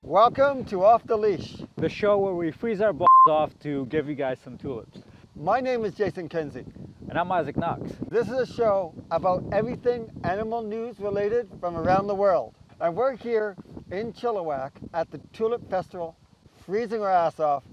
Welcome to Off the Leash, the show where we freeze our balls off to give you guys some tulips. My name is Jason Kenzie. And I'm Izik Nox. This is a show about everything animal news related from around the world. And we're here in Chilliwack at the Tulip Festival, freezing our ass off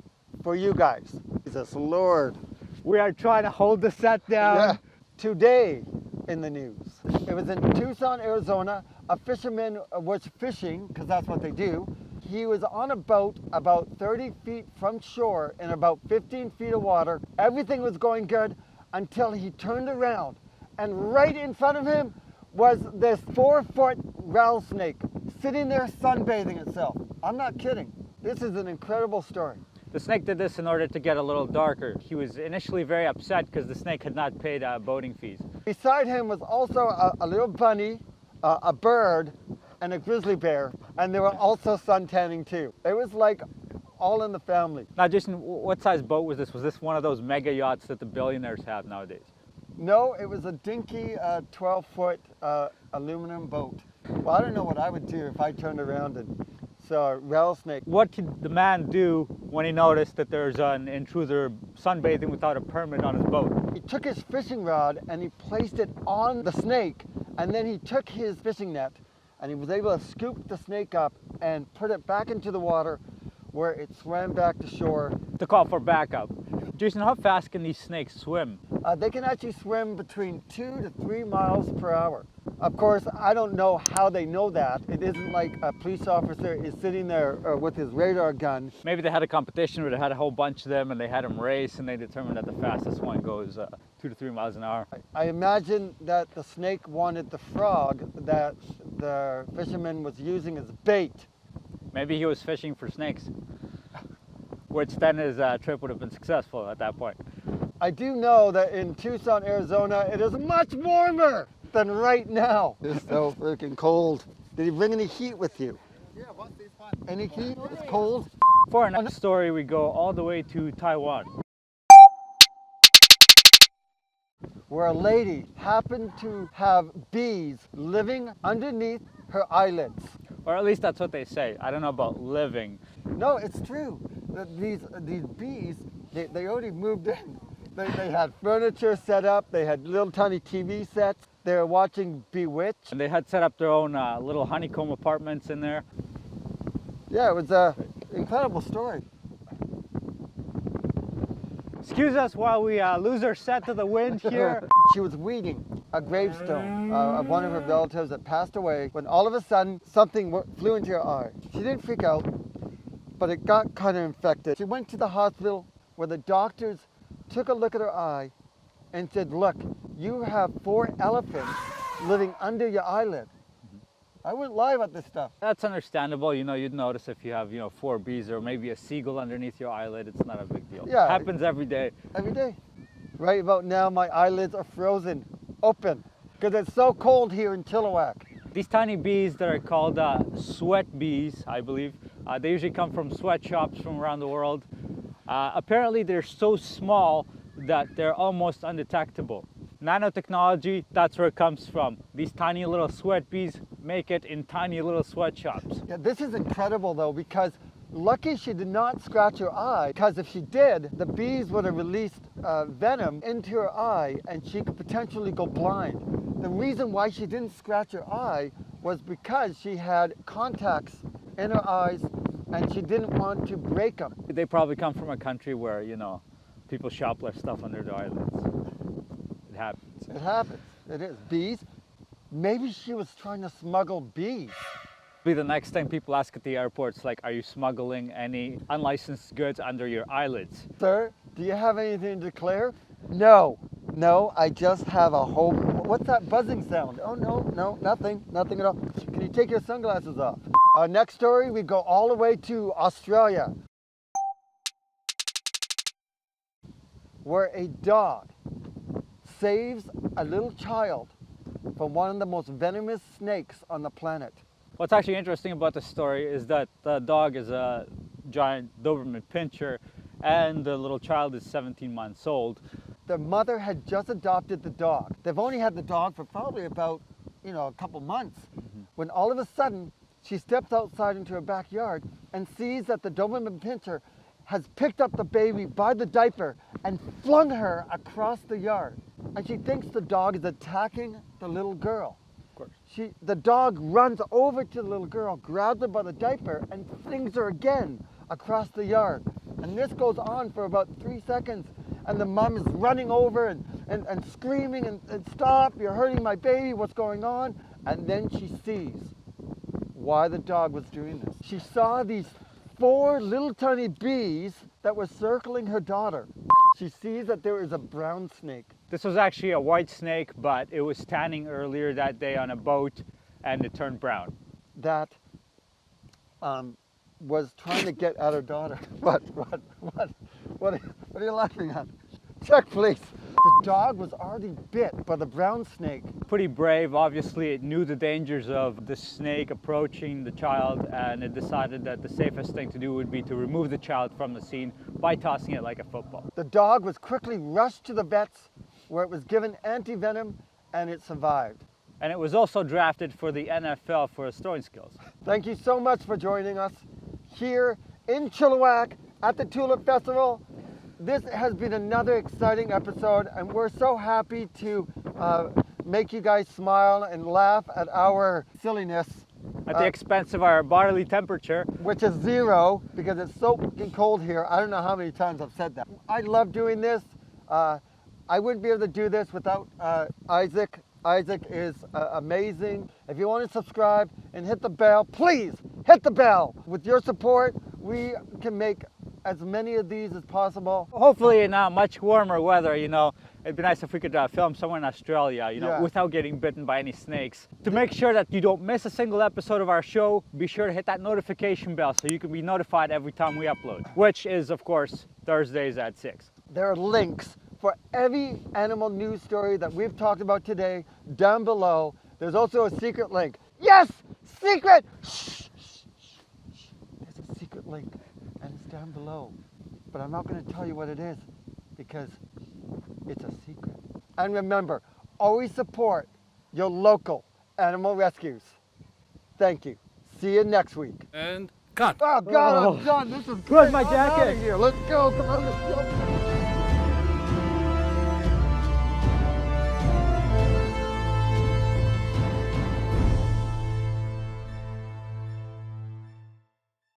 for you guys. Jesus Lord. We are trying to hold the set down. Yeah. Today in the news, it was in Tucson, Arizona. A fisherman was fishing, because that's what they do. He was on a boat about 30 feet from shore in about 15 feet of water. Everything was going good until he turned around, and right in front of him was this 4-foot rattlesnake sitting there sunbathing itself. I'm not kidding. This is an incredible story. The snake did this in order to get a little darker. He was initially very upset because the snake had not paid boating fees. Beside him was also a little bunny, a bird, and a grizzly bear, and they were also suntanning too. It was like all in the family. Now Jason, what size boat was this? Was this one of those mega yachts that the billionaires have nowadays? No, it was a dinky 12-foot aluminum boat. Well, I don't know what I would do if I turned around and saw a rattlesnake. What could the man do when he noticed that there's an intruder sunbathing without a permit on his boat? He took his fishing rod and he placed it on the snake, and then he took his fishing net and he was able to scoop the snake up and put it back into the water where it swam back to shore. To call for backup. Jason, how fast can these snakes swim? They can actually swim between 2 to 3 miles per hour. Of course, I don't know how they know that. It isn't like a police officer is sitting there with his radar gun. Maybe they had a competition where they had a whole bunch of them and they had them race and they determined that the fastest one goes 2 to 3 miles an hour. I imagine that the snake wanted the frog that the fisherman was using as bait. Maybe he was fishing for snakes, which then his trip would have been successful at that point. I do know that in Tucson, Arizona, it is much warmer than right now. It's so freaking cold. Did you bring any heat with you? Yeah, what's this one? Any heat? It's cold. For another story, we go all the way to Taiwan, where a lady happened to have bees living underneath her eyelids. or at least that's what they say. I don't know about living. No, it's true. These bees, they already moved in. They had furniture set up. They had little tiny TV sets. They were watching Bewitched. And they had set up their own little honeycomb apartments in there. Yeah, it was an incredible story. Excuse us while we lose our set to the wind here. She was weeding a gravestone of one of her relatives that passed away when all of a sudden something flew into her eye. She didn't freak out, but it got kind of infected. She went to the hospital where the doctors took a look at her eye and said, look, you have 4 elephants living under your eyelid. I wouldn't lie about this stuff. That's understandable. You know, you'd notice if you have, 4 bees or maybe a seagull underneath your eyelid. It's not a big deal. Yeah. It happens every day. Every day. Right about now, my eyelids are frozen open because it's so cold here in Chilliwack. These tiny bees that are called sweat bees, I believe, they usually come from sweatshops from around the world. Apparently, they're so small that they're almost undetectable. Nanotechnology, that's where it comes from. These tiny little sweat bees make it in tiny little sweatshops. Yeah, this is incredible though, because lucky she did not scratch her eye, because if she did, the bees would have released venom into her eye and she could potentially go blind. The reason why she didn't scratch her eye was because she had contacts in her eyes and she didn't want to break them. They probably come from a country where, people shoplift stuff under their eyelids. It happens. It happens. It is. Bees? Maybe she was trying to smuggle bees. Be the next thing people ask at the airports, like, are you smuggling any unlicensed goods under your eyelids? Sir, do you have anything to declare? No. No, I just have a whole... What's that buzzing sound? Oh, no, nothing at all. Can you take your sunglasses off? Next story, we go all the way to Australia, where a dog saves a little child from one of the most venomous snakes on the planet. What's actually interesting about this story is that the dog is a giant Doberman Pinscher and the little child is 17 months old. The mother had just adopted the dog. They've only had the dog for probably about, a couple months, when all of a sudden She steps outside into her backyard and sees that the Doberman Pinscher has picked up the baby by the diaper and flung her across the yard. And she thinks the dog is attacking the little girl. Of course. The dog runs over to the little girl, grabs her by the diaper, and flings her again across the yard. And this goes on for about 3 seconds. And the mom is running over and screaming and stop, you're hurting my baby, what's going on? And then she sees why the dog was doing this. She saw these 4 little tiny bees that were circling her daughter. She sees that there is a brown snake. This was actually a white snake, but it was tanning earlier that day on a boat and it turned brown. That was trying to get at her daughter. What are you laughing at? Check, please. The dog was already bit by the brown snake. Pretty brave. Obviously, it knew the dangers of the snake approaching the child, and it decided that the safest thing to do would be to remove the child from the scene by tossing it like a football. The dog was quickly rushed to the vet's where it was given anti-venom and it survived. And it was also drafted for the NFL for its throwing skills. Thank you so much for joining us here in Chilliwack at the Tulip Festival. This has been another exciting episode, and we're so happy to make you guys smile and laugh at our silliness. At the expense of our bodily temperature. Which is 0 because it's so fucking cold here. I don't know how many times I've said that. I love doing this. I wouldn't be able to do this without Izik. Izik is amazing. If you want to subscribe and hit the bell, please hit the bell. With your support, we can make as many of these as possible. Hopefully in much warmer weather, you know. It'd be nice if we could film somewhere in Australia, you know, without getting bitten by any snakes. To make sure that you don't miss a single episode of our show, be sure to hit that notification bell so you can be notified every time we upload, which is, of course, Thursdays at 6. There are links for every animal news story that we've talked about today down below. There's also a secret link. Yes, secret! Shh, shh, shh, shh. There's a secret link and it's down below. But I'm not going to tell you what it is because it's a secret. And remember, always support your local animal rescues. Thank you. See you next week. And cut. Oh God, I'm done. This is Where's great. my I'm outta jacket? here. Let's go. Come on, let's go.